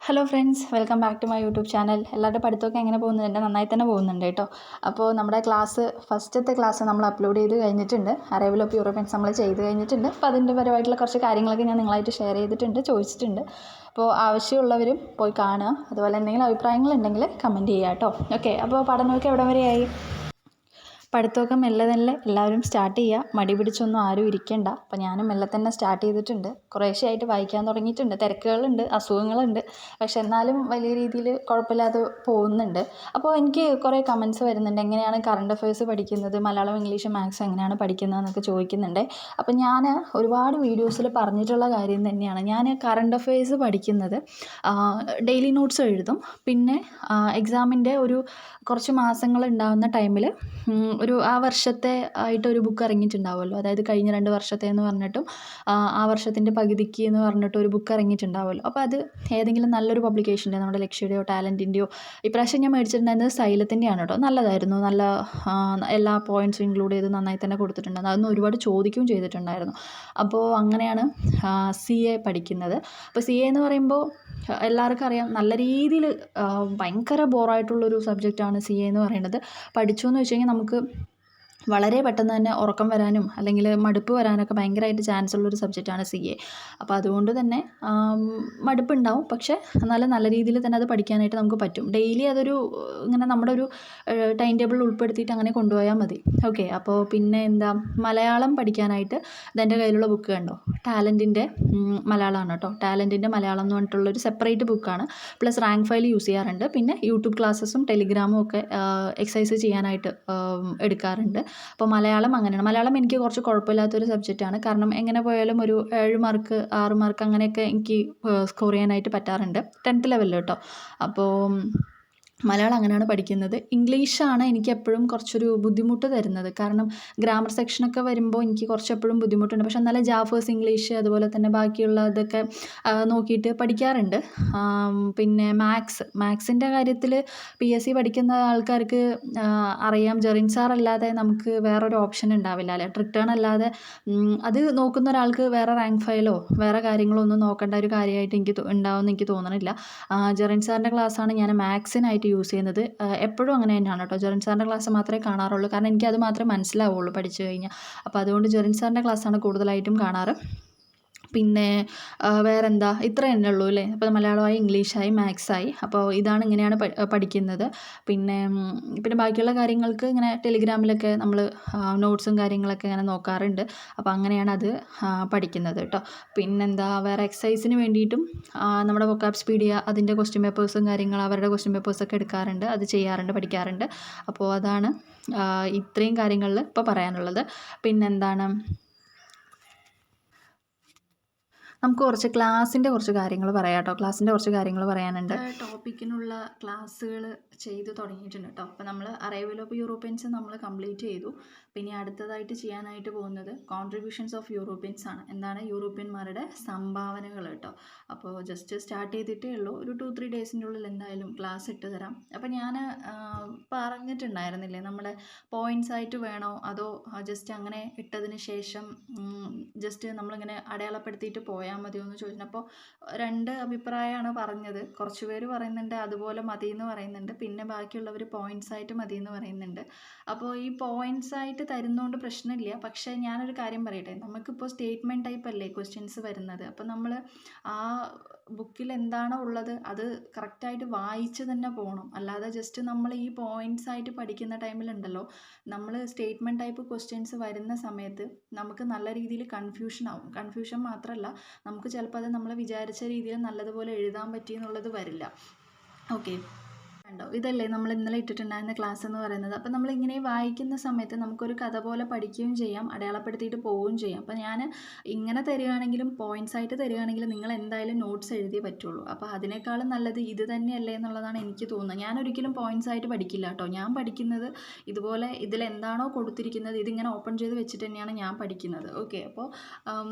Hello friends, welcome back to my YouTube channel. എല്ലാവരുടെ പഠിത്തമൊക്കെ എങ്ങനെ പോകുന്നുണ്ട്? എൻ്റെ നന്നായി തന്നെ പോകുന്നുണ്ട് കേട്ടോ. അപ്പോൾ നമ്മുടെ ഫസ്റ്റത്തെ ക്ലാസ് നമ്മൾ അപ്ലോഡ് ചെയ്ത് കഴിഞ്ഞിട്ടുണ്ട്. അറൈവൽ ഓഫ് യൂറോപ്യൻസ് നമ്മൾ ചെയ്ത് കഴിഞ്ഞിട്ടുണ്ട്. അപ്പോൾ അതിൻ്റെ പരമായിട്ടുള്ള കുറച്ച് കാര്യങ്ങളൊക്കെ ഞാൻ നിങ്ങളായിട്ട് ഷെയർ ചെയ്തിട്ടുണ്ട്, ചോദിച്ചിട്ടുണ്ട്. അപ്പോൾ ആവശ്യമുള്ളവരും പോയി കാണുക. അതുപോലെ എന്തെങ്കിലും അഭിപ്രായങ്ങളുണ്ടെങ്കിൽ കമൻറ്റ് ചെയ്യുക കേട്ടോ. ഓക്കെ, അപ്പോൾ പഠനമൊക്കെ എവിടെ വരെയായി? പഠിത്തമൊക്കെ മെല്ലെ മെല്ലെ എല്ലാവരും സ്റ്റാർട്ട് ചെയ്യുക. മടി പിടിച്ചൊന്നും ആരും ഇരിക്കേണ്ട. അപ്പോൾ ഞാനും മെല്ലെ തന്നെ സ്റ്റാർട്ട് ചെയ്തിട്ടുണ്ട്. കുറേശ്ശെയായിട്ട് വായിക്കാൻ തുടങ്ങിയിട്ടുണ്ട്. തിരക്കുകളുണ്ട്, അസുഖങ്ങളുണ്ട്, പക്ഷെ എന്നാലും വലിയ രീതിയിൽ കുഴപ്പമില്ലാതെ പോകുന്നുണ്ട്. അപ്പോൾ എനിക്ക് കുറേ കമൻറ്റ്സ് വരുന്നുണ്ട്, എങ്ങനെയാണ് കറണ്ട് അഫയേഴ്സ് പഠിക്കുന്നത്, മലയാളം, ഇംഗ്ലീഷ്, മാത്സ് എങ്ങനെയാണ് പഠിക്കുന്നതെന്നൊക്കെ ചോദിക്കുന്നുണ്ട്. അപ്പോൾ ഞാൻ ഒരുപാട് വീഡിയോസിൽ പറഞ്ഞിട്ടുള്ള കാര്യം തന്നെയാണ്. ഞാൻ കറണ്ട് അഫയേഴ്സ് പഠിക്കുന്നത് ഡെയിലി നോട്ട്സ് എഴുതും. പിന്നെ എക്സാമിൻ്റെ കുറച്ച് മാസങ്ങൾ ഉണ്ടാകുന്ന ടൈമിൽ ആ വർഷത്തെ ആയിട്ടൊരു ബുക്ക് ഇറങ്ങിയിട്ടുണ്ടാവുമല്ലോ. അതായത് കഴിഞ്ഞ 2 വർഷത്തെ എന്ന് പറഞ്ഞിട്ടും ആ വർഷത്തിൻ്റെ പകുതിക്ക് എന്ന് പറഞ്ഞിട്ട് ഒരു ബുക്ക് ഇറങ്ങിയിട്ടുണ്ടാവുമല്ലോ. അപ്പോൾ അത് ഏതെങ്കിലും നല്ലൊരു പബ്ലിക്കേഷൻ്റെ, നമ്മുടെ ലക്ഷ്യയുടെയോ ടാലൻറ്റിൻ്റെയോ. ഇപ്രാവശ്യം ഞാൻ മേടിച്ചിട്ടുണ്ടായിരുന്നത് സൈലത്തിൻ്റെയാണ് കേട്ടോ. നല്ലതായിരുന്നു. എല്ലാ പോയിൻറ്റ്സും ഇൻക്ലൂഡ് ചെയ്ത് നന്നായി തന്നെ കൊടുത്തിട്ടുണ്ടായിരുന്നു. അതൊന്നും ഒരുപാട് ചോദിക്കുകയും ചെയ്തിട്ടുണ്ടായിരുന്നു. അപ്പോൾ അങ്ങനെയാണ് CA പഠിക്കുന്നത്. അപ്പോൾ CA എന്ന് പറയുമ്പോൾ എല്ലാവർക്കും അറിയാം, നല്ല രീതിയിൽ ഭയങ്കര ബോറായിട്ടുള്ളൊരു സബ്ജക്റ്റാണ് CA എന്ന് പറയുന്നത്. പഠിച്ചു എന്ന് വെച്ച് കഴിഞ്ഞാൽ നമുക്ക് വളരെ പെട്ടെന്ന് തന്നെ ഉറക്കം വരാനും അല്ലെങ്കിൽ മടുപ്പ് വരാനൊക്കെ ഭയങ്കരമായിട്ട് ചാൻസ് ഉള്ളൊരു സബ്ജക്റ്റാണ് CA. അപ്പോൾ അതുകൊണ്ട് തന്നെ മടുപ്പുണ്ടാവും, പക്ഷേ എന്നാലും നല്ല രീതിയിൽ തന്നെ അത് പഠിക്കാനായിട്ട് നമുക്ക് പറ്റും. ഡെയിലി ഇങ്ങനെ നമ്മുടെ ഒരു ടൈം ടേബിളിൽ ഉൾപ്പെടുത്തിയിട്ട് അങ്ങനെ കൊണ്ടുപോയാൽ മതി. ഓക്കെ, അപ്പോൾ പിന്നെ മലയാളം പഠിക്കാനായിട്ട് ഇതെൻ്റെ കയ്യിലുള്ള ബുക്ക് കണ്ടോ, ടാലൻറ്റിൻ്റെ മലയാളമാണ് കേട്ടോ. ടാലൻറ്റിൻ്റെ മലയാളം എന്ന് പറഞ്ഞിട്ടുള്ളൊരു സെപ്പറേറ്റ് ബുക്കാണ്. പ്ലസ് റാങ്ക് ഫയൽ യൂസ് ചെയ്യാറുണ്ട്. പിന്നെ യൂട്യൂബ് ക്ലാസ്സസും ടെലിഗ്രാമും ഒക്കെ എക്സസൈസ് ചെയ്യാനായിട്ട് എടുക്കാറുണ്ട്. അപ്പോൾ മലയാളം അങ്ങനെയാണ്. മലയാളം എനിക്ക് കുറച്ച് കുഴപ്പമില്ലാത്തൊരു സബ്ജക്റ്റാണ്. കാരണം എങ്ങനെ പോയാലും ഒരു 7 മാർക്ക് 6 മാർക്ക് അങ്ങനെയൊക്കെ എനിക്ക് സ്കോർ ചെയ്യാനായിട്ട് പറ്റാറുണ്ട് 10th ലെവലിൽ കേട്ടോ. അപ്പോൾ മലയാളം അങ്ങനെയാണ് പഠിക്കുന്നത്. ഇംഗ്ലീഷാണ് എനിക്ക് എപ്പോഴും കുറച്ചൊരു ബുദ്ധിമുട്ട് തരുന്നത്. കാരണം ഗ്രാമർ സെക്ഷനൊക്കെ വരുമ്പോൾ എനിക്ക് കുറച്ചെപ്പോഴും ബുദ്ധിമുട്ടുണ്ട്. പക്ഷെ എന്നാലും ജാഫേഴ്സ് ഇംഗ്ലീഷ് അതുപോലെ തന്നെ ബാക്കിയുള്ള ഇതൊക്കെ നോക്കിയിട്ട് പഠിക്കാറുണ്ട്. പിന്നെ മാത്സിൻ്റെ കാര്യത്തിൽ PSC പഠിക്കുന്ന ആൾക്കാർക്ക് അറിയാം, ജെറിൻ സാർ അല്ലാതെ നമുക്ക് വേറൊരു ഓപ്ഷൻ ഉണ്ടാവില്ല അല്ലേ. ട്രിക്ക് ടേൺ അല്ലാതെ അത് നോക്കുന്ന ഒരാൾക്ക് വേറെ റാങ്ക് ഫയലോ വേറെ കാര്യങ്ങളോ ഒന്നും നോക്കേണ്ട ഒരു കാര്യമായിട്ട് ഉണ്ടാവുമെന്ന് എനിക്ക് തോന്നണില്ല. ജെറിൻ സാറിൻ്റെ ക്ലാസ്സാണ് ഞാൻ മാത്സിനായിട്ട് യൂസ് ചെയ്യുന്നത്. എപ്പോഴും അങ്ങനെ തന്നെയാണ് കേട്ടോ. ജെറിൻ സാറിൻ്റെ ക്ലാസ് മാത്രമേ കാണാറുള്ളൂ. കാരണം എനിക്കത് മാത്രമേ മനസ്സിലാവുള്ളൂ പഠിച്ചു കഴിഞ്ഞാൽ. അപ്പോൾ അതുകൊണ്ട് ജെറിൻ സാറിൻ്റെ ക്ലാസ്സാണ് കൂടുതലായിട്ടും കാണാറ്. പിന്നെ വേറെന്താ, ഇത്ര തന്നെ ഉള്ളൂ അല്ലേ. അപ്പോൾ മലയാളമായി, ഇംഗ്ലീഷായി, മാത്സായി. അപ്പോൾ ഇങ്ങനെയാണ് പഠിക്കുന്നത്. പിന്നെ ബാക്കിയുള്ള കാര്യങ്ങൾക്ക് ഇങ്ങനെ ടെലിഗ്രാമിലൊക്കെ നമ്മൾ നോട്ട്സും കാര്യങ്ങളൊക്കെ ഇങ്ങനെ നോക്കാറുണ്ട്. അപ്പോൾ അങ്ങനെയാണ് അത് പഠിക്കുന്നത് കേട്ടോ. വേറെ എക്സസൈസിന് വേണ്ടിയിട്ടും നമ്മുടെ വൊക്കാബ്സ്പീഡിയ അതിൻ്റെ ക്വസ്റ്റ്യൻ പേപ്പേഴ്സും അവരുടെ ക്വസ്റ്റ്യൻ പേപ്പേഴ്സൊക്കെ എടുക്കാറുണ്ട്. അത് ചെയ്യാറുണ്ട്, പഠിക്കാറുണ്ട്. അപ്പോൾ അതാണ് ഇത്രയും കാര്യങ്ങളിൽ ഇപ്പോൾ പറയാനുള്ളത്. നമുക്ക് ക്ലാസ്സിൻ്റെ കുറച്ച് കാര്യങ്ങൾ പറയാം കേട്ടോ. ക്ലാസ്സിൻ്റെ കുറച്ച് കാര്യങ്ങൾ പറയാനുണ്ട്. ടോപ്പിക്കിനുള്ള ക്ലാസ്സുകൾ ചെയ്ത് തുടങ്ങിയിട്ടുണ്ട് കേട്ടോ. അപ്പോൾ നമ്മൾ അറൈവൽ ഓഫ് യൂറോപ്യൻസ് നമ്മൾ കംപ്ലീറ്റ് ചെയ്തു. പിന്നെ അടുത്തതായിട്ട് ചെയ്യാനായിട്ട് പോകുന്നത് കോൺട്രിബ്യൂഷൻസ് ഓഫ് യൂറോപ്യൻസ് ആണ്. എന്താണ് യൂറോപ്യന്മാരുടെ സംഭാവനകൾ കേട്ടോ. അപ്പോൾ ജസ്റ്റ് സ്റ്റാർട്ട് ചെയ്തിട്ടേ ഉള്ളൂ. ഒരു 2-3 ഡേയ്സിൻ്റെ ഉള്ളിൽ എന്തായാലും ക്ലാസ് ഇട്ട് തരാം. അപ്പോൾ ഞാൻ പറഞ്ഞിട്ടുണ്ടായിരുന്നില്ലേ, നമ്മുടെ പോയിൻറ്റ്സ് ആയിട്ട് വേണോ അതോ ജസ്റ്റ് അങ്ങനെ ഇട്ടതിന് ശേഷം ജസ്റ്റ് നമ്മളിങ്ങനെ അടയാളപ്പെടുത്തിയിട്ട് പോയാൽ മതിയോ എന്ന് ചോദിച്ചപ്പോൾ 2 അഭിപ്രായമാണ് പറഞ്ഞത്. കുറച്ച് പേര് പറയുന്നുണ്ട് അതുപോലെ മതി എന്ന് പറയുന്നുണ്ട്. പിന്നെ ബാക്കിയുള്ളവർ പോയിൻറ്റ്സ് ആയിട്ട് മതി എന്ന് പറയുന്നുണ്ട്. അപ്പോൾ ഈ പോയിൻറ്റ്സ് ആയിട്ട് തരുന്നതുകൊണ്ട് പ്രശ്നമില്ല. പക്ഷേ ഞാനൊരു കാര്യം പറയട്ടെ, നമുക്കിപ്പോൾ സ്റ്റേറ്റ്മെൻറ്റ് ടൈപ്പ് അല്ലേ ക്വസ്റ്റ്യൻസ് വരുന്നത്. അപ്പോൾ നമ്മൾ ആ ബുക്കിൽ എന്താണോ ഉള്ളത് അത് കറക്റ്റായിട്ട് വായിച്ച് തന്നെ പോകണം. അല്ലാതെ ജസ്റ്റ് നമ്മൾ ഈ പോയിൻറ്റ്സ് ആയിട്ട് പഠിക്കുന്ന ടൈമിലുണ്ടല്ലോ, നമ്മൾ സ്റ്റേറ്റ്മെൻറ്റ് ടൈപ്പ് ക്വസ്റ്റ്യൻസ് വരുന്ന സമയത്ത് നമുക്ക് നല്ല രീതിയിൽ കൺഫ്യൂഷൻ ആവും. കൺഫ്യൂഷൻ മാത്രമല്ല, നമുക്ക് ചിലപ്പോൾ അത് നമ്മൾ വിചാരിച്ച രീതിയിൽ നല്ലതുപോലെ എഴുതാൻ പറ്റിയെന്നുള്ളത് വരില്ല. ഓക്കെ, ഇതല്ലേ നമ്മൾ ഇന്നലെ ഇട്ടിട്ടുണ്ടായിരുന്ന ക്ലാസ് എന്ന് പറയുന്നത്. അപ്പോൾ നമ്മളിങ്ങനെ വായിക്കുന്ന സമയത്ത് നമുക്കൊരു കഥ പോലെ പഠിക്കുകയും ചെയ്യാം, അടയാളപ്പെടുത്തിയിട്ട് പോവുകയും ചെയ്യാം. അപ്പോൾ ഞാൻ ഇങ്ങനെ തരികയാണെങ്കിലും പോയിൻറ്റ്സ് ആയിട്ട് തരികയാണെങ്കിലും നിങ്ങൾ എന്തായാലും നോട്ട്സ് എഴുതിയേ പറ്റുള്ളൂ. അപ്പോൾ അതിനേക്കാളും നല്ലത് ഇത് തന്നെയല്ലേ എന്നുള്ളതാണ് എനിക്ക് തോന്നുന്നത്. ഞാനൊരിക്കലും പോയിൻറ്റ്സ് ആയിട്ട് പഠിക്കില്ല കേട്ടോ. ഞാൻ പഠിക്കുന്നത് ഇതുപോലെ ഇതിലെന്താണോ കൊടുത്തിരിക്കുന്നത് ഇതിങ്ങനെ ഓപ്പൺ ചെയ്ത് വെച്ചിട്ട് തന്നെയാണ് ഞാൻ പഠിക്കുന്നത്. ഓക്കെ, അപ്പോൾ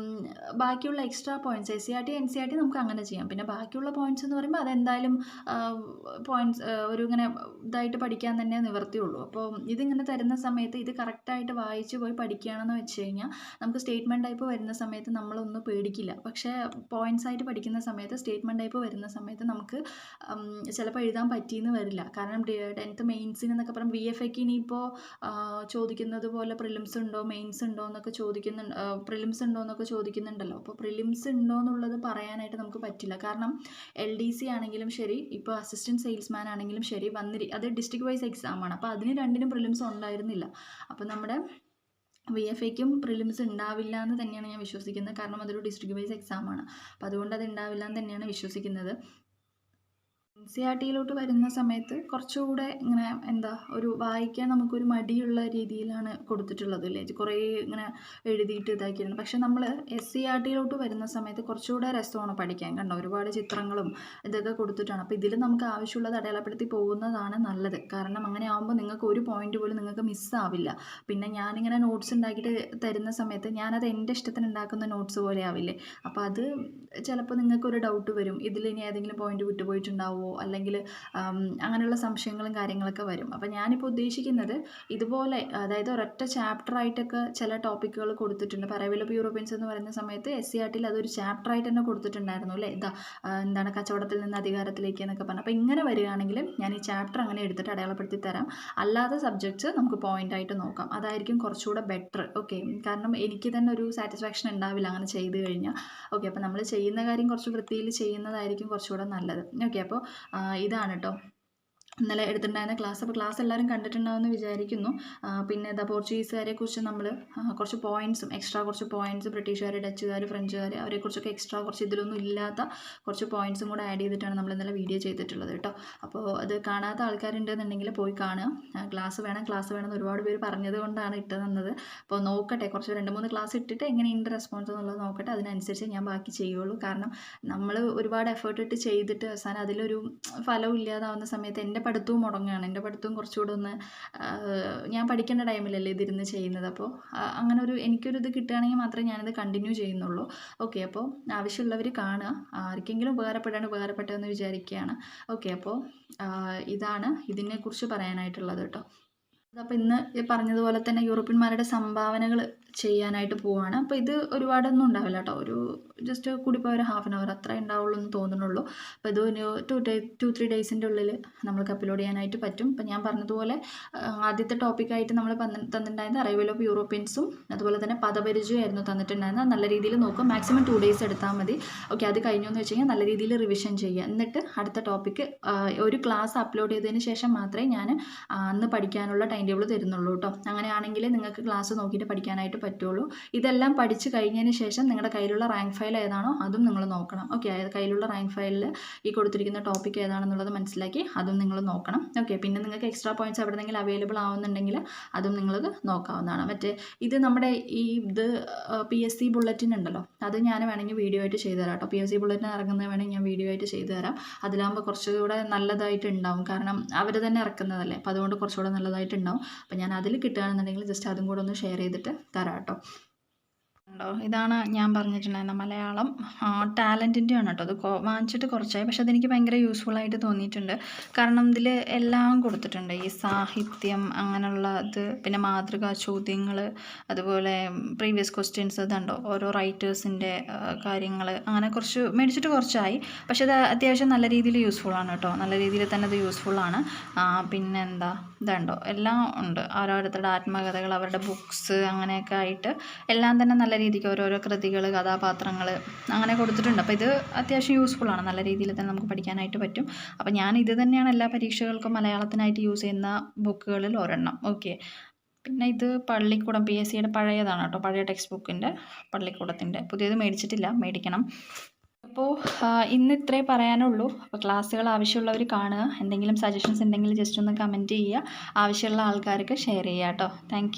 ബാക്കിയുള്ള എക്സ്ട്രാ പോയിൻറ്റ്സ് SCERT NCERT നമുക്ക് അങ്ങനെ ചെയ്യാം. പിന്നെ ബാക്കിയുള്ള പോയിൻറ്റ്സ് എന്ന് പറയുമ്പോൾ അതെന്തായാലും ഒരു ഇങ്ങനെ ഇതായിട്ട് പഠിക്കാൻ തന്നെ നിവർത്തിയുള്ളൂ. അപ്പോൾ ഇതിങ്ങനെ തരുന്ന സമയത്ത് ഇത് കറക്റ്റായിട്ട് വായിച്ച് പോയി പഠിക്കുകയാണെന്ന് വെച്ച് കഴിഞ്ഞാൽ നമുക്ക് സ്റ്റേറ്റ്മെൻറ്റ് ടൈപ്പ് വരുന്ന സമയത്ത് നമ്മളൊന്നും പേടിക്കില്ല. പക്ഷേ പോയിൻറ്റ്സ് ആയിട്ട് പഠിക്കുന്ന സമയത്ത് സ്റ്റേറ്റ്മെൻറ്റ് ടൈപ്പ് വരുന്ന സമയത്ത് നമുക്ക് ചിലപ്പോൾ എഴുതാൻ പറ്റിയെന്ന് വരില്ല. കാരണം 10th മെയിൻസിന് എന്നൊക്കെ പറഞ്ഞാൽ VFAക്ക് ഇനിയിപ്പോൾ ചോദിക്കുന്നത് പോലെ പ്രിലിംസ് ഉണ്ടോ മെയിൻസ് ഉണ്ടോ എന്നൊക്കെ പ്രിലിംസ് ഉണ്ടോ എന്നൊക്കെ ചോദിക്കുന്നുണ്ടല്ലോ. അപ്പോൾ പ്രിലിംസ് ഉണ്ടോ എന്നുള്ളത് പറയാനായിട്ട് നമുക്ക് പറ്റില്ല. കാരണം LDC ആണെങ്കിലും ശരി, ഇപ്പോൾ അസിസ്റ്റൻറ്റ് സെയിൽസ്മാൻ ആണെങ്കിലും ശരി അത് ഡിസ്ട്രിക്ട് വൈസ് എക്സാമാണ്. അപ്പോൾ അതിന് രണ്ടിനും പ്രിലിംസ് ഉണ്ടായിരുന്നില്ല. അപ്പോൾ നമ്മുടെ VFAക്കും പ്രിലിംസ് ഉണ്ടാവില്ല എന്ന് തന്നെയാണ് ഞാൻ വിശ്വസിക്കുന്നത്. കാരണം അതൊരു ഡിസ്ട്രിക്ട് വൈസ് എക്സാമാണ്. അപ്പോൾ അതുകൊണ്ട് അത് ഉണ്ടാവില്ല എന്ന് തന്നെയാണ് വിശ്വസിക്കുന്നത്. NCERT വരുന്ന സമയത്ത് കുറച്ചുകൂടെ ഇങ്ങനെ ഒരു വായിക്കാൻ നമുക്കൊരു മടിയുള്ള രീതിയിലാണ് കൊടുത്തിട്ടുള്ളത് അല്ലേ, കുറേ ഇങ്ങനെ എഴുതിയിട്ട് ഇതാക്കിയിരുന്നു. പക്ഷെ നമ്മൾ SCERT വരുന്ന സമയത്ത് കുറച്ചുകൂടെ രസമാണ് പഠിക്കാൻ. കണ്ടോ, ഒരുപാട് ചിത്രങ്ങളും ഇതൊക്കെ കൊടുത്തിട്ടാണ്. അപ്പോൾ ഇതിൽ നമുക്ക് ആവശ്യമുള്ളത് അടയാളപ്പെടുത്തി പോകുന്നതാണ് നല്ലത്. കാരണം അങ്ങനെ ആകുമ്പോൾ നിങ്ങൾക്ക് ഒരു പോയിന്റ് പോലും നിങ്ങൾക്ക് മിസ്സാവില്ല. പിന്നെ ഞാനിങ്ങനെ നോട്ട്സ് ഉണ്ടാക്കിയിട്ട് തരുന്ന സമയത്ത് ഞാനത് എൻ്റെ ഇഷ്ടത്തിന് ഉണ്ടാക്കുന്ന നോട്ട്സ് പോലെ ആവില്ലേ. അപ്പോൾ അത് ചിലപ്പോൾ നിങ്ങൾക്കൊരു ഡൗട്ട് വരും, ഇതിൽ ഇനി ഏതെങ്കിലും പോയിന്റ് വിട്ടുപോയിട്ടുണ്ടാവുമോ, അല്ലെങ്കിൽ അങ്ങനെയുള്ള സംശയങ്ങളും കാര്യങ്ങളൊക്കെ വരും. അപ്പോൾ ഞാനിപ്പോൾ ഉദ്ദേശിക്കുന്നത് ഇതുപോലെ, അതായത് ഒരൊറ്റ ചാപ്റ്ററായിട്ടൊക്കെ ചില ടോപ്പിക്കുകൾ കൊടുത്തിട്ടുണ്ട്. അറൈവൽ ഓഫ് യൂറോപ്യൻസ് എന്ന് പറയുന്ന സമയത്ത് SCERT അതൊരു ചാപ്റ്ററായിട്ട് തന്നെ കൊടുത്തിട്ടുണ്ടായിരുന്നു അല്ലേ. കച്ചവടത്തിൽ നിന്ന് അധികാരത്തിലേക്ക് എന്നൊക്കെ പറഞ്ഞു. അപ്പോൾ ഇങ്ങനെ വരികയാണെങ്കിൽ ഞാൻ ഈ ചാപ്റ്റർ അങ്ങനെ എടുത്തിട്ട് അടയാളപ്പെടുത്തി തരാം. അല്ലാതെ സബ്ജക്ട്സ് നമുക്ക് പോയിൻ്റായിട്ട് നോക്കാം. അതായിരിക്കും കുറച്ചുകൂടെ ബെറ്റർ. ഓക്കെ, കാരണം എനിക്ക് തന്നെ ഒരു സാറ്റിസ്ഫാക്ഷൻ ഉണ്ടാവില്ല അങ്ങനെ ചെയ്ത് കഴിഞ്ഞാൽ. ഓക്കെ, അപ്പോൾ നമ്മൾ ചെയ്യുന്ന കാര്യം കുറച്ച് വൃത്തിയിൽ ചെയ്യുന്നതായിരിക്കും കുറച്ചുകൂടെ നല്ലത്. ഓക്കെ, അപ്പോൾ ഇതാണ് കേട്ടോ ഇന്നലെ എടുത്തിട്ടുണ്ടായിരുന്ന ക്ലാസ്. അപ്പോൾ ക്ലാസ് എല്ലാവരും കണ്ടിട്ടുണ്ടാവുമെന്ന് വിചാരിക്കുന്നു. പിന്നെ പോർച്ചുഗീസുകാരെ കുറിച്ച് നമ്മൾ കുറച്ച് പോയിൻറ്റ്സും എക്സ്ട്രാ കുറച്ച് പോയിൻറ്റ്സ്, ബ്രിട്ടീഷുകാർ, ഡച്ചുകാർ, ഫ്രഞ്ചുകാർ, അവരെക്കുറിച്ചൊക്കെ എക്സ്ട്രാ കുറച്ച് ഇതിലൊന്നും ഇല്ലാത്ത കുറച്ച് പോയിൻറ്റ്സും കൂടെ ആഡ് ചെയ്തിട്ടാണ് നമ്മൾ ഇന്നലെ വീഡിയോ ചെയ്തിട്ടുള്ളത് കേട്ടോ. അപ്പോൾ അത് കാണാത്ത ആൾക്കാരുണ്ടെന്നുണ്ടെങ്കിൽ പോയി കാണുക. ക്ലാസ് വേണമെന്ന് ഒരുപാട് പേര് പറഞ്ഞത് കൊണ്ടാണ് ഇട്ട് തന്നത്. അപ്പോൾ നോക്കട്ടെ, കുറച്ച് 2-3 ക്ലാസ് ഇട്ടിട്ട് എങ്ങനെയുണ്ട് റെസ്പോൺസ് എന്നുള്ളത് നോക്കട്ടെ. അതിനനുസരിച്ച് ഞാൻ ബാക്കി ചെയ്യുള്ളൂ. കാരണം നമ്മൾ ഒരുപാട് എഫേർട്ട് ഇട്ട് ചെയ്തിട്ട് അവസാനം അതിലൊരു ഫലവും ഇല്ലാതാവുന്ന സമയത്ത് എൻ്റെ പഠിത്തവും മുടങ്ങുകയാണ്. എൻ്റെ പഠിത്തവും കുറച്ചുകൂടെ ഞാൻ പഠിക്കേണ്ട ടൈമിലല്ലേ ഇതിരുന്ന് ചെയ്യുന്നത്. അപ്പോൾ അങ്ങനെ എനിക്കൊരു ഇത് കിട്ടുകയാണെങ്കിൽ മാത്രമേ ഞാനിത് കണ്ടിന്യൂ ചെയ്യുന്നുള്ളൂ. ഓക്കെ, അപ്പോൾ ആവശ്യമുള്ളവർ കാണുക. ആർക്കെങ്കിലും ഉപകാരപ്പെട്ടതെന്ന് വിചാരിക്കുകയാണ്. ഓക്കെ, അപ്പോൾ ഇതാണ് ഇതിനെക്കുറിച്ച് പറയാനായിട്ടുള്ളത് കേട്ടോ. അപ്പോൾ ഇന്ന് പറഞ്ഞതുപോലെ തന്നെ യൂറോപ്യന്മാരുടെ സംഭാവനകൾ ചെയ്യാനായിട്ട് പോവുകയാണ്. അപ്പോൾ ഇത് ഒരുപാടൊന്നും ഉണ്ടാവില്ല കേട്ടോ, ഒരു ജസ്റ്റ് കൂടിപ്പോയ ഒരു 1/2 hour അത്ര ഉണ്ടാവുള്ളൂ എന്ന് തോന്നുന്നുള്ളൂ. അപ്പോൾ ഇത് 2-3 ഡേയ്സിൻ്റെ ഉള്ളിൽ നമ്മൾക്ക് അപ്ലോഡ് ചെയ്യാനായിട്ട് പറ്റും. അപ്പോൾ ഞാൻ പറഞ്ഞതുപോലെ ആദ്യത്തെ ടോപ്പിക്കായിട്ട് നമ്മൾ തന്നിട്ടുണ്ടായിരുന്നത് അറൈവൽ ഓഫ് യൂറോപ്യൻസും അതുപോലെ തന്നെ പദപരിചയമായിരുന്നു തന്നിട്ടുണ്ടായിരുന്നത്. നല്ല രീതിയിൽ നോക്കും, മാക്സിമം 2 days എടുത്താൽ മതി. ഓക്കെ, അത് കഴിഞ്ഞു എന്ന് വെച്ച് കഴിഞ്ഞാൽ നല്ല രീതിയിൽ റിവിഷൻ ചെയ്യുക. എന്നിട്ട് അടുത്ത ടോപ്പിക്ക് ഒരു ക്ലാസ് അപ്ലോഡ് ചെയ്തതിന് ശേഷം മാത്രമേ ഞാൻ അന്ന് പഠിക്കാനുള്ള ടൈം ടേബിൾ തരുന്നുള്ളൂ കേട്ടോ. അങ്ങനെയാണെങ്കിൽ നിങ്ങൾക്ക് ക്ലാസ് നോക്കിയിട്ട് പഠിക്കാനായിട്ട് പറ്റുള്ളൂ. ഇതെല്ലാം പഠിച്ച് കഴിഞ്ഞതിന് ശേഷം നിങ്ങളുടെ കയ്യിലുള്ള റാങ്ക് ഫയൽ ഏതാണോ അതും നിങ്ങൾ നോക്കണം. ഓക്കെ, കയ്യിലുള്ള റാങ്ക് ഫയലിൽ ഈ കൊടുത്തിരിക്കുന്ന ടോപ്പിക് ഏതാണെന്നുള്ളത് മനസ്സിലാക്കി അതും നിങ്ങൾ നോക്കണം. ഓക്കെ, പിന്നെ നിങ്ങൾക്ക് എക്സ്ട്രാ പോയിൻറ്റ്സ് എവിടെയെങ്കിലും അവൈലബിൾ ആവുന്നുണ്ടെങ്കിൽ അതും നിങ്ങൾക്ക് നോക്കാവുന്നതാണ്. ഇത് നമ്മുടെ ഈ PSC ബുള്ളറ്റിൻ ഉണ്ടല്ലോ, അത് ഞാൻ വേണമെങ്കിൽ വീഡിയോ ആയിട്ട് ചെയ്തു തരാം കേട്ടോ. PSC ബുള്ളറ്റിൻ ഇറങ്ങുന്നത് വേണമെങ്കിൽ ഞാൻ വീഡിയോ ആയിട്ട് ചെയ്തു തരാം. അതിലാകുമ്പോൾ കുറച്ചുകൂടെ നല്ലതായിട്ട് ഉണ്ടാവും. കാരണം അവർ തന്നെ ഇറക്കുന്നതല്ലേ, അപ്പോൾ അതുകൊണ്ട് കുറച്ചുകൂടെ നല്ലതായിട്ടുണ്ടാവും. അപ്പോൾ ഞാൻ അതിൽ കിട്ടുകയാണെന്നുണ്ടെങ്കിൽ ജസ്റ്റ് അതും കൂടെ ഒന്ന് ഷെയർ ചെയ്തിട്ട് തരാം കേട്ടോ. ഇതാണ് ഞാൻ പറഞ്ഞിട്ടുണ്ടായിരുന്ന മലയാളം ടാലൻറ്റിൻ്റെ ആണ് കേട്ടോ. അത് വാങ്ങിച്ചിട്ട് കുറച്ചായി, പക്ഷെ അതെനിക്ക് ഭയങ്കര യൂസ്ഫുള്ളായിട്ട് തോന്നിയിട്ടുണ്ട്. കാരണം ഇതിൽ എല്ലാം കൊടുത്തിട്ടുണ്ട്, ഈ സാഹിത്യം അങ്ങനെയുള്ളത്, പിന്നെ മാതൃകാ ചോദ്യങ്ങൾ, അതുപോലെ പ്രീവിയസ് ക്വസ്റ്റ്യൻസ്, ഇതുണ്ടോ ഓരോ റൈറ്റേഴ്സിൻ്റെ കാര്യങ്ങൾ, അങ്ങനെ കുറച്ച് മേടിച്ചിട്ട് കുറച്ചായി. പക്ഷെ അത് അത്യാവശ്യം നല്ല രീതിയിൽ യൂസ്ഫുള്ളാണ് കേട്ടോ, നല്ല രീതിയിൽ തന്നെ അത് യൂസ്ഫുള്ളാണ്. പിന്നെന്താ, ഇതുണ്ടോ എല്ലാം ഉണ്ട്, ഓരോരുത്തരുടെ ആത്മകഥകൾ, അവരുടെ ബുക്സ്, അങ്ങനെയൊക്കെ ആയിട്ട് എല്ലാം തന്നെ നല്ല രീതിക്ക് ഓരോരോ കൃതികൾ, കഥാപാത്രങ്ങൾ അങ്ങനെ കൊടുത്തിട്ടുണ്ട്. അപ്പോൾ ഇത് അത്യാവശ്യം യൂസ്ഫുള്ളാണ്, നല്ല രീതിയിൽ തന്നെ നമുക്ക് പഠിക്കാനായിട്ട് പറ്റും. അപ്പോൾ ഞാൻ ഇത് തന്നെയാണ് എല്ലാ പരീക്ഷകൾക്കും മലയാളത്തിനായിട്ട് യൂസ് ചെയ്യുന്ന ബുക്കുകളിൽ ഒരെണ്ണം. ഓക്കെ, പിന്നെ ഇത് പള്ളിക്കൂടം PSCയുടെ പഴയതാണ് കേട്ടോ, പഴയ ടെക്സ്റ്റ് ബുക്കിൻ്റെ പള്ളിക്കൂടത്തിൻ്റെ. പുതിയത് മേടിച്ചിട്ടില്ല, മേടിക്കണം. അപ്പോൾ ഇന്ന് ഇത്രേ പറയാനുള്ളൂ. അപ്പോൾ ക്ലാസ്സുകൾ ആവശ്യമുള്ളവർ കാണുക. എന്തെങ്കിലും സജഷൻസ് ഉണ്ടെങ്കിൽ ജസ്റ്റ് ഒന്ന് കമൻറ്റ് ചെയ്യുക. ആവശ്യമുള്ള ആൾക്കാർക്ക് ഷെയർ ചെയ്യുക കേട്ടോ. താങ്ക്